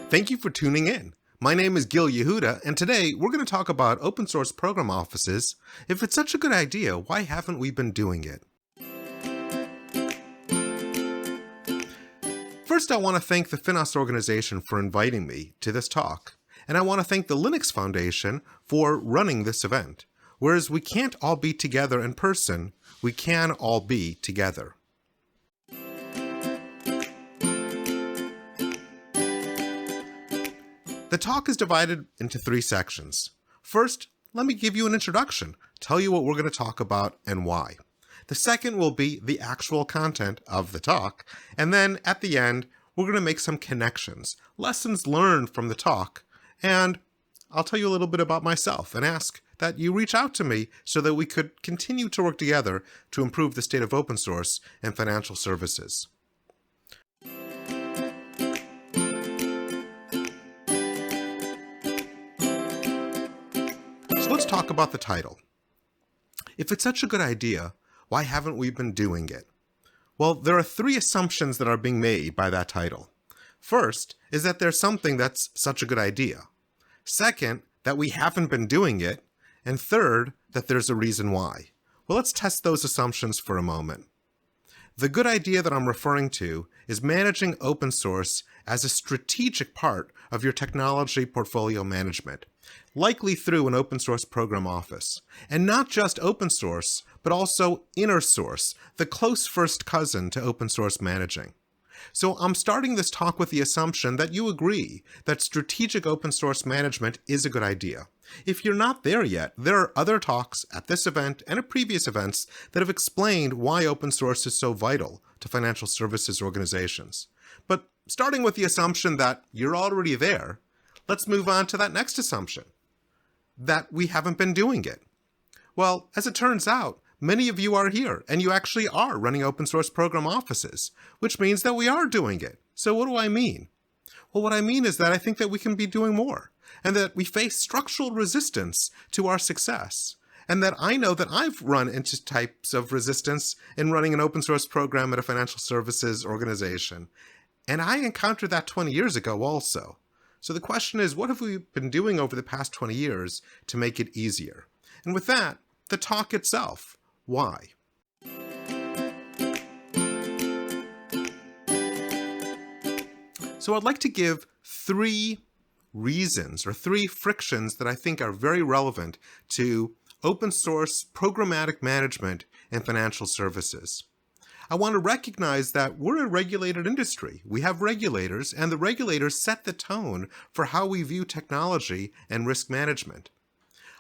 Thank you for tuning in. My name is Gil Yehuda, and today we're going to talk about open source program offices. If it's such a good idea, why haven't we been doing it? First, I want to thank the Finos organization for inviting me to this talk, and I want to thank the Linux Foundation for running this event. Whereas we can't all be together in person, we can all be together. The talk is divided into 3 sections. First, let me give you an introduction, tell you what we're going to talk about and why. The second will be the actual content of the talk, and then at the end, we're going to make some connections, lessons learned from the talk, and I'll tell you a little bit about myself and ask that you reach out to me so that we could continue to work together to improve the state of open source and financial services. So let's talk about the title. If it's such a good idea, why haven't we been doing it? Well, there are 3 assumptions that are being made by that title. First is that there's something that's such a good idea. Second, that we haven't been doing it. And third, that there's a reason why. Well, let's test those assumptions for a moment. The good idea that I'm referring to is managing open source as a strategic part of your technology portfolio management, likely through an open source program office. And not just open source, but also inner source, the close first cousin to open source managing. So I'm starting this talk with the assumption that you agree that strategic open source management is a good idea. If you're not there yet, there are other talks at this event and at previous events that have explained why open source is so vital to financial services organizations. But starting with the assumption that you're already there, let's move on to that next assumption, that we haven't been doing it. Well, as it turns out, many of you are here, and you actually are running open source program offices, which means that we are doing it. So what do I mean? Well, what I mean is that I think that we can be doing more, and that we face structural resistance to our success, and that I know that I've run into types of resistance in running an open source program at a financial services organization, and I encountered that 20 years ago also. So the question is, what have we been doing over the past 20 years to make it easier? And with that, the talk itself. Why? So I'd like to give 3 reasons or 3 frictions that I think are very relevant to open source programmatic management and financial services. I want to recognize that we're a regulated industry. We have regulators, and the regulators set the tone for how we view technology and risk management.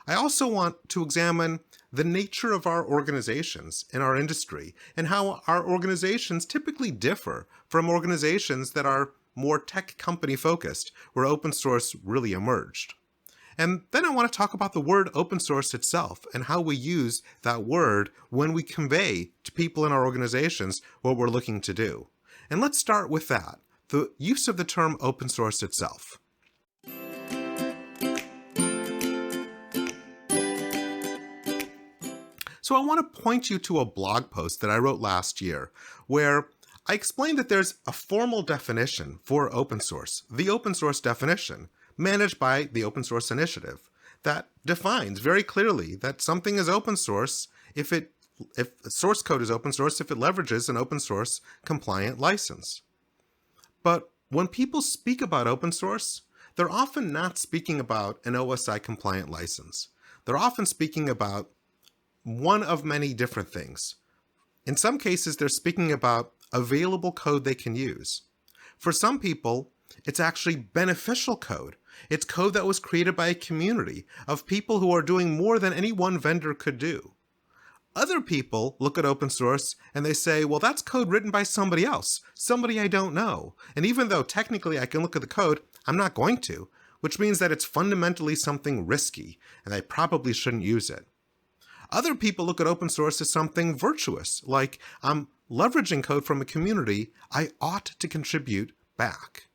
I also want to examine the nature of our organizations in our industry and how our organizations typically differ from organizations that are more tech company focused, where open source really emerged. And then I want to talk about the word open source itself and how we use that word when we convey to people in our organizations what we're looking to do. And let's start with that, the use of the term open source itself. So I want to point you to a blog post that I wrote last year, where I explained that there's a formal definition for open source, the open source definition, managed by the Open Source Initiative, that defines very clearly that something is open source if source code is open source if it leverages an open source compliant license. But when people speak about open source, they're often not speaking about an OSI compliant license. They're often speaking about one of many different things. In some cases, they're speaking about available code they can use. For some people, it's actually beneficial code. It's code that was created by a community of people who are doing more than any one vendor could do. Other people look at open source and they say, well, that's code written by somebody else, somebody I don't know. And even though technically I can look at the code, I'm not going to, which means that it's fundamentally something risky and I probably shouldn't use it. Other people look at open source as something virtuous, like I'm leveraging code from a community, I ought to contribute back.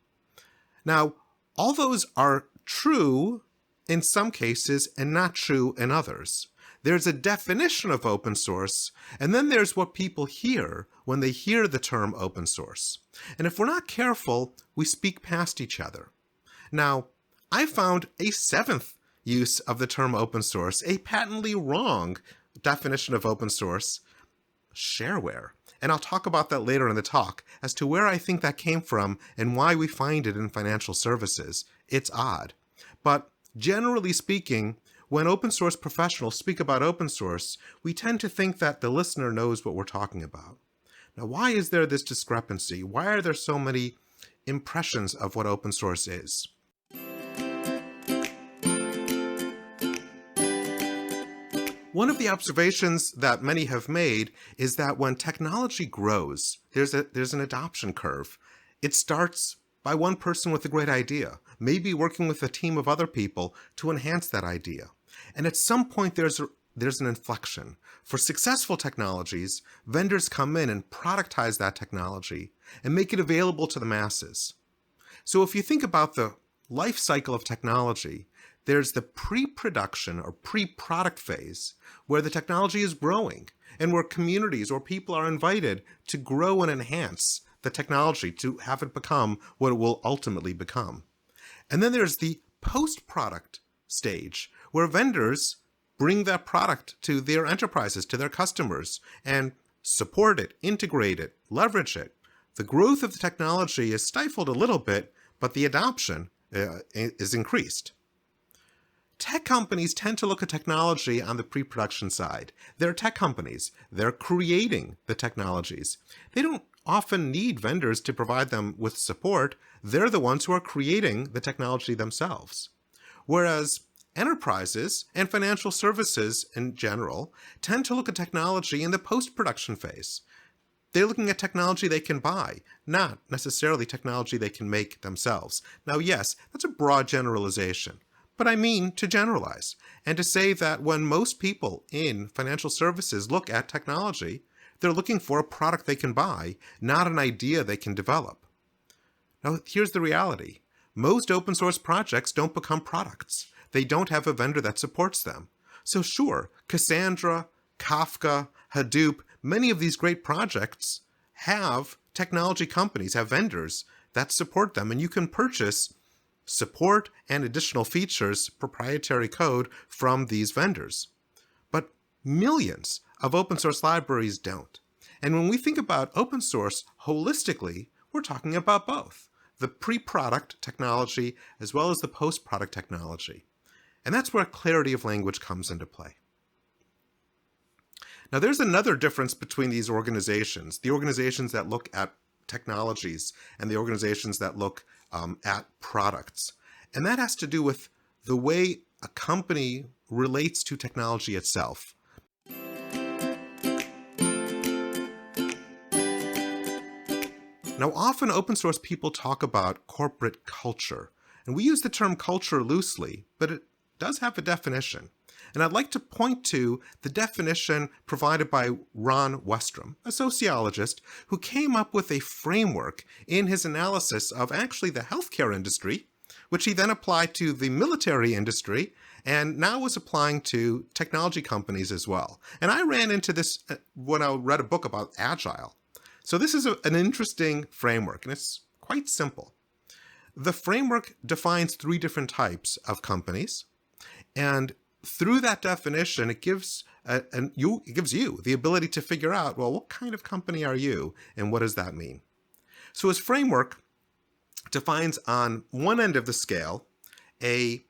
Now, all those are true in some cases and not true in others. There's a definition of open source, and then there's what people hear when they hear the term open source. And if we're not careful, we speak past each other. Now, I found a seventh use of the term open source, a patently wrong definition of open source, shareware. And I'll talk about that later in the talk as to where I think that came from and why we find it in financial services. It's odd. But generally speaking, when open source professionals speak about open source, we tend to think that the listener knows what we're talking about. Now, why is there this discrepancy? Why are there so many impressions of what open source is? One of the observations that many have made is that when technology grows, there's an adoption curve. It starts by one person with a great idea, maybe working with a team of other people to enhance that idea. And at some point, there's an inflection. For successful technologies, vendors come in and productize that technology and make it available to the masses. So if you think about the life cycle of technology, there's the pre-production or pre-product phase where the technology is growing and where communities or people are invited to grow and enhance the technology to have it become what it will ultimately become. And then there's the post-product stage where vendors bring that product to their enterprises, to their customers, and support it, integrate it, leverage it. The growth of the technology is stifled a little bit, but the adoption is increased. Tech companies tend to look at technology on the pre-production side. They're tech companies. They're creating the technologies. They don't often need vendors to provide them with support. They're the ones who are creating the technology themselves. Whereas enterprises and financial services in general tend to look at technology in the post-production phase. They're looking at technology they can buy, not necessarily technology they can make themselves. Now, yes, that's a broad generalization. But I mean to generalize and to say that when most people in financial services look at technology, they're looking for a product they can buy, not an idea they can develop. Now, here's the reality. Most open source projects don't become products. They don't have a vendor that supports them. So sure, Cassandra, Kafka, Hadoop, many of these great projects have technology companies, have vendors that support them, and you can purchase support and additional features, proprietary code from these vendors. But millions of open source libraries don't. And when we think about open source holistically, we're talking about both the pre-product technology as well as the post-product technology. And that's where clarity of language comes into play. Now, there's another difference between these organizations, the organizations that look at technologies and the organizations that look at products. And that has to do with the way a company relates to technology itself. Now, often open source people talk about corporate culture, and we use the term culture loosely, but it does have a definition. And I'd like to point to the definition provided by Ron Westrom, a sociologist who came up with a framework in his analysis of actually the healthcare industry, which he then applied to the military industry, and now was applying to technology companies as well. And I ran into this when I read a book about Agile. So this is an interesting framework, and it's quite simple. The framework defines 3 different types of companies, and through that definition, it gives you the ability to figure out, well, what kind of company are you, and what does that mean? So his framework defines on one end of the scale a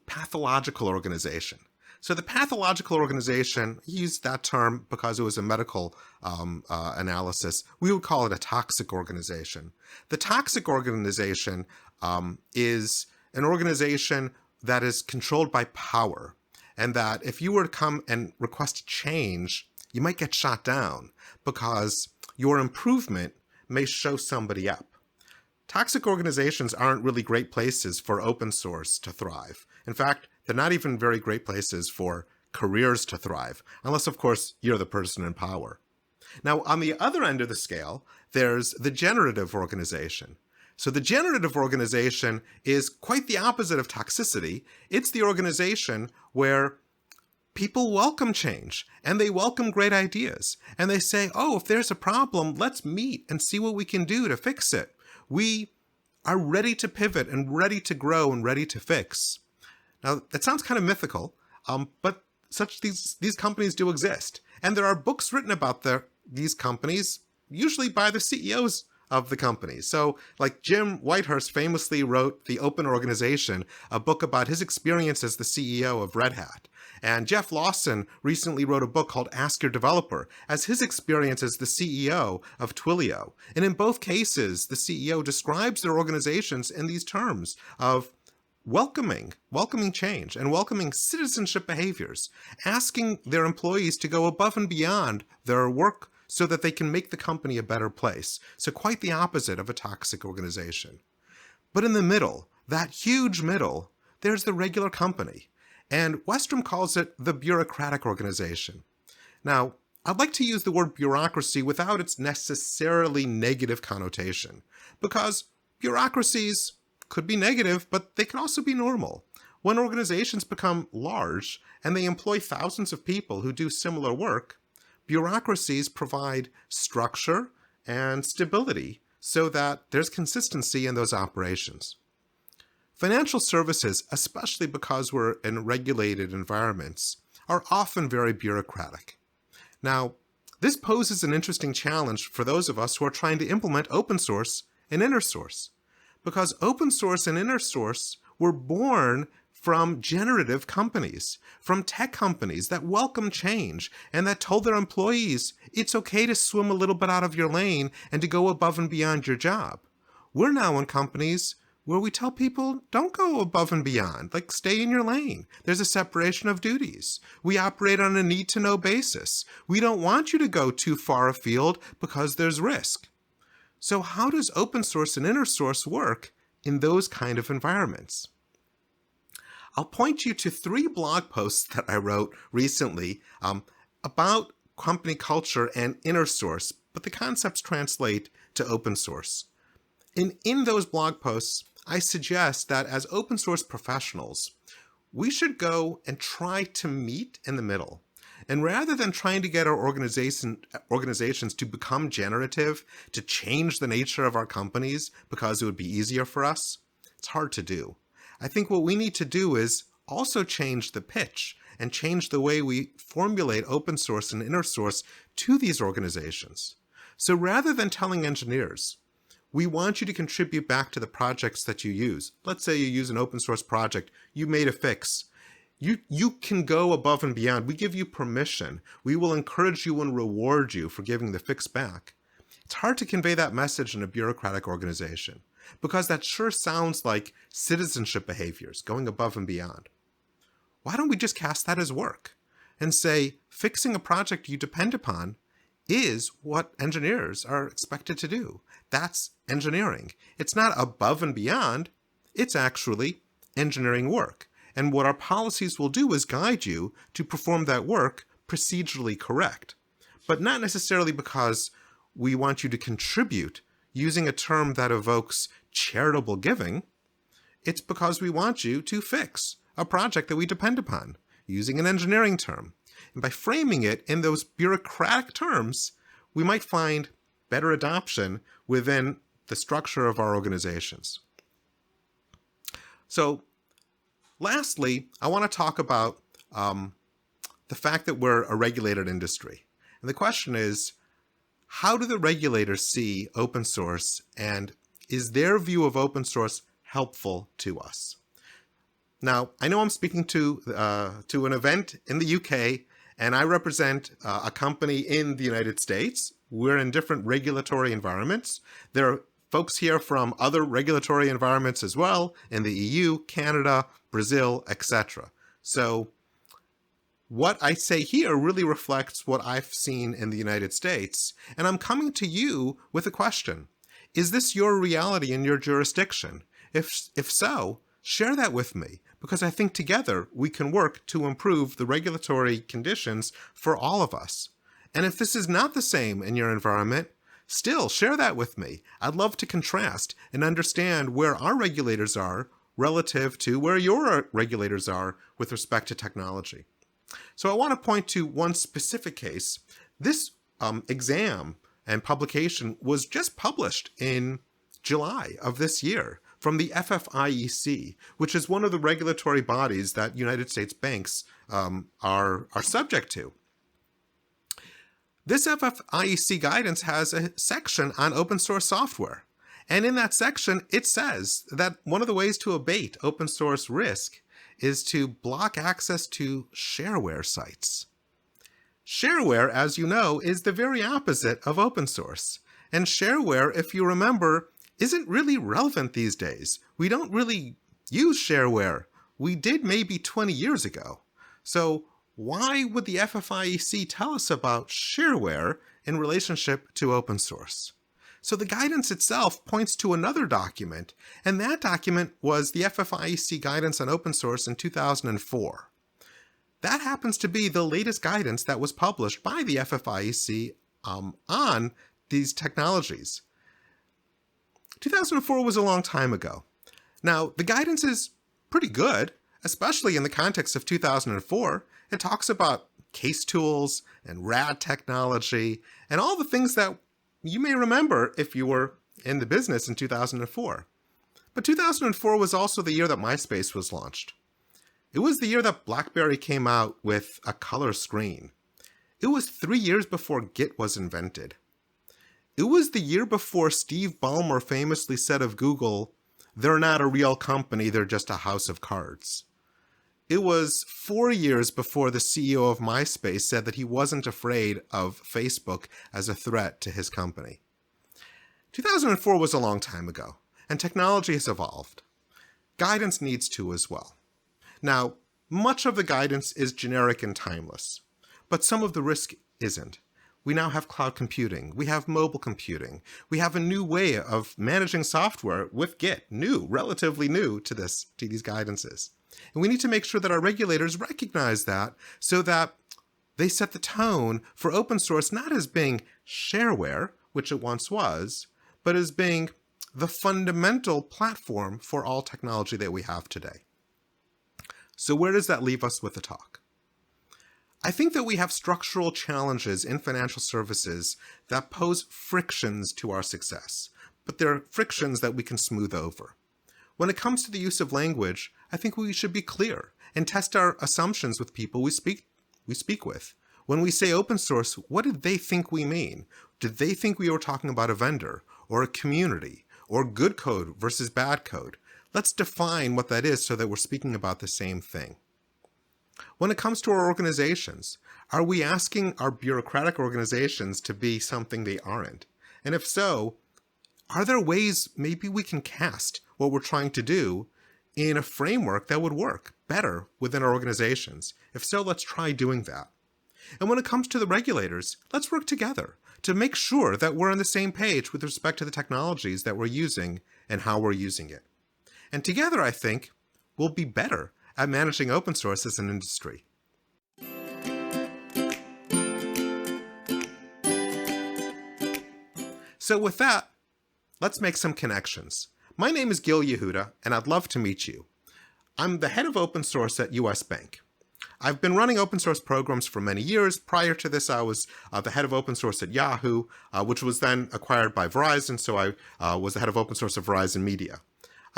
pathological organization. So the pathological organization, he used that term because it was a medical analysis. We would call it a toxic organization. The toxic organization is an organization that is controlled by power, and that if you were to come and request change, you might get shot down because your improvement may show somebody up. Toxic organizations aren't really great places for open source to thrive. In fact, they're not even very great places for careers to thrive, unless, of course, you're the person in power. Now, on the other end of the scale, there's the generative organization. So the generative organization is quite the opposite of toxicity. It's the organization where people welcome change and they welcome great ideas. And they say, oh, if there's a problem, let's meet and see what we can do to fix it. We are ready to pivot and ready to grow and ready to fix. Now, that sounds kind of mythical, but these companies do exist. And there are books written about these companies, usually by the CEOs of the companies. So, like Jim Whitehurst famously wrote The Open Organization, a book about his experience as the CEO of Red Hat. And Jeff Lawson recently wrote a book called Ask Your Developer, as his experience as the CEO of Twilio. And in both cases, the CEO describes their organizations in these terms of welcoming change and welcoming citizenship behaviors, asking their employees to go above and beyond their work so that they can make the company a better place. So quite the opposite of a toxic organization. But in the middle, that huge middle, there's the regular company. And Westrom calls it the bureaucratic organization. Now, I'd like to use the word bureaucracy without its necessarily negative connotation, because bureaucracies could be negative, but they can also be normal. When organizations become large and they employ thousands of people who do similar work, bureaucracies provide structure and stability so that there's consistency in those operations. Financial services, especially because we're in regulated environments, are often very bureaucratic. Now, this poses an interesting challenge for those of us who are trying to implement open source and inner source, because open source and inner source were born from generative companies, from tech companies that welcome change and that told their employees it's okay to swim a little bit out of your lane and to go above and beyond your job. We're now in companies where we tell people, don't go above and beyond, like stay in your lane. There's a separation of duties. We operate on a need-to-know basis. We don't want you to go too far afield because there's risk. So how does open source and inner source work in those kind of environments? I'll point you to 3 blog posts that I wrote recently about company culture and inner source, but the concepts translate to open source. In those blog posts, I suggest that as open source professionals, we should go and try to meet in the middle. And rather than trying to get our organizations to become generative, to change the nature of our companies because it would be easier for us, it's hard to do. I think what we need to do is also change the pitch and change the way we formulate open source and inner source to these organizations. So rather than telling engineers, we want you to contribute back to the projects that you use. Let's say you use an open source project, you made a fix. You can go above and beyond. We give you permission. We will encourage you and reward you for giving the fix back. It's hard to convey that message in a bureaucratic organization because that sure sounds like citizenship behaviors, going above and beyond. Why don't we just cast that as work and say fixing a project you depend upon is what engineers are expected to do. That's engineering. It's not above and beyond. It's actually engineering work. And what our policies will do is guide you to perform that work procedurally correct, but not necessarily because we want you to contribute using a term that evokes charitable giving. It's because we want you to fix a project that we depend upon using an engineering term. And by framing it in those bureaucratic terms, we might find better adoption within the structure of our organizations. So lastly, I want to talk about the fact that we're a regulated industry. And the question is, how do the regulators see open source, and is their view of open source helpful to us? Now, I know I'm speaking to an event in the UK, and I represent a company in the United States. We're in different regulatory environments. There are folks here from other regulatory environments as well, in the EU, Canada, Brazil, etc. So what I say here really reflects what I've seen in the United States, and I'm coming to you with a question. Is this your reality in your jurisdiction? If so, share that with me, because I think together we can work to improve the regulatory conditions for all of us. And if this is not the same in your environment, still share that with me. I'd love to contrast and understand where our regulators are relative to where your regulators are with respect to technology. So I want to point to one specific case. This exam and publication was just published in July of this year from the FFIEC, which is one of the regulatory bodies that United States banks are subject to. This FFIEC guidance has a section on open source software. And in that section, it says that one of the ways to abate open source risk is to block access to shareware sites. Shareware, as you know, is the very opposite of open source. And shareware, if you remember, isn't really relevant these days. We don't really use shareware. We did maybe 20 years ago. So why would the FFIEC tell us about shareware in relationship to open source? So the guidance itself points to another document, and that document was the FFIEC guidance on open source in 2004. That happens to be the latest guidance that was published by the FFIEC on these technologies. 2004 was a long time ago. Now, the guidance is pretty good, especially in the context of 2004. It talks about case tools and RAD technology and all the things that you may remember if you were in the business in 2004. But 2004 was also the year that MySpace was launched. It was the year that BlackBerry came out with a color screen. It was 3 years before Git was invented. It was the year before Steve Ballmer famously said of Google, "They're not a real company, they're just a house of cards." It was 4 years before the CEO of MySpace said that he wasn't afraid of Facebook as a threat to his company. 2004 was a long time ago, and technology has evolved. Guidance needs to as well. Now, much of the guidance is generic and timeless, but some of the risk isn't. We now have cloud computing. We have mobile computing. We have a new way of managing software with Git, relatively new to these guidances. And we need to make sure that our regulators recognize that so that they set the tone for open source not as being shareware, which it once was, but as being the fundamental platform for all technology that we have today. So where does that leave us with the talk? I think that we have structural challenges in financial services that pose frictions to our success, but they're frictions that we can smooth over. When it comes to the use of language, I think we should be clear and test our assumptions with people we speak with. When we say open source, what did they think we mean? Did they think we were talking about a vendor or a community or good code versus bad code? Let's define what that is so that we're speaking about the same thing. When it comes to our organizations, are we asking our bureaucratic organizations to be something they aren't? And if so, are there ways maybe we can cast what we're trying to do in a framework that would work better within our organizations? If so, let's try doing that. And when it comes to the regulators, let's work together to make sure that we're on the same page with respect to the technologies that we're using and how we're using it. And together, I think, we'll be better at managing open source as an industry. So with that, let's make some connections. My name is Gil Yehuda, and I'd love to meet you. I'm the head of open source at US Bank. I've been running open source programs for many years. Prior to this, I was the head of open source at Yahoo, which was then acquired by Verizon, so I was the head of open source at Verizon Media.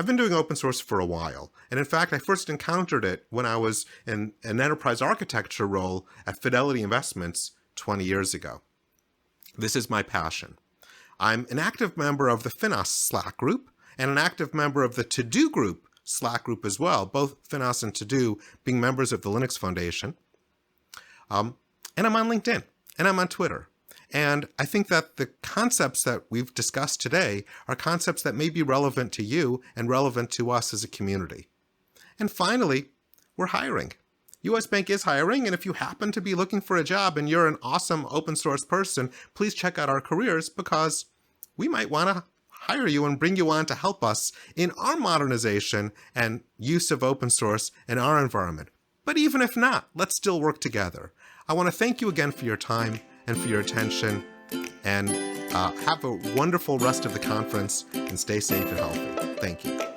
I've been doing open source for a while, and in fact, I first encountered it when I was in an enterprise architecture role at Fidelity Investments 20 years ago. This is my passion. I'm an active member of the Finos Slack group and an active member of the To-Do group Slack group as well, both Finos and To-Do being members of the Linux Foundation. And I'm on LinkedIn, and I'm on Twitter. And I think that the concepts that we've discussed today are concepts that may be relevant to you and relevant to us as a community. And finally, we're hiring. US Bank is hiring, and if you happen to be looking for a job and you're an awesome open source person, please check out our careers because we might want to hire you and bring you on to help us in our modernization and use of open source in our environment. But even if not, let's still work together. I want to thank you again for your time and for your attention, and have a wonderful rest of the conference, and stay safe and healthy. Thank you.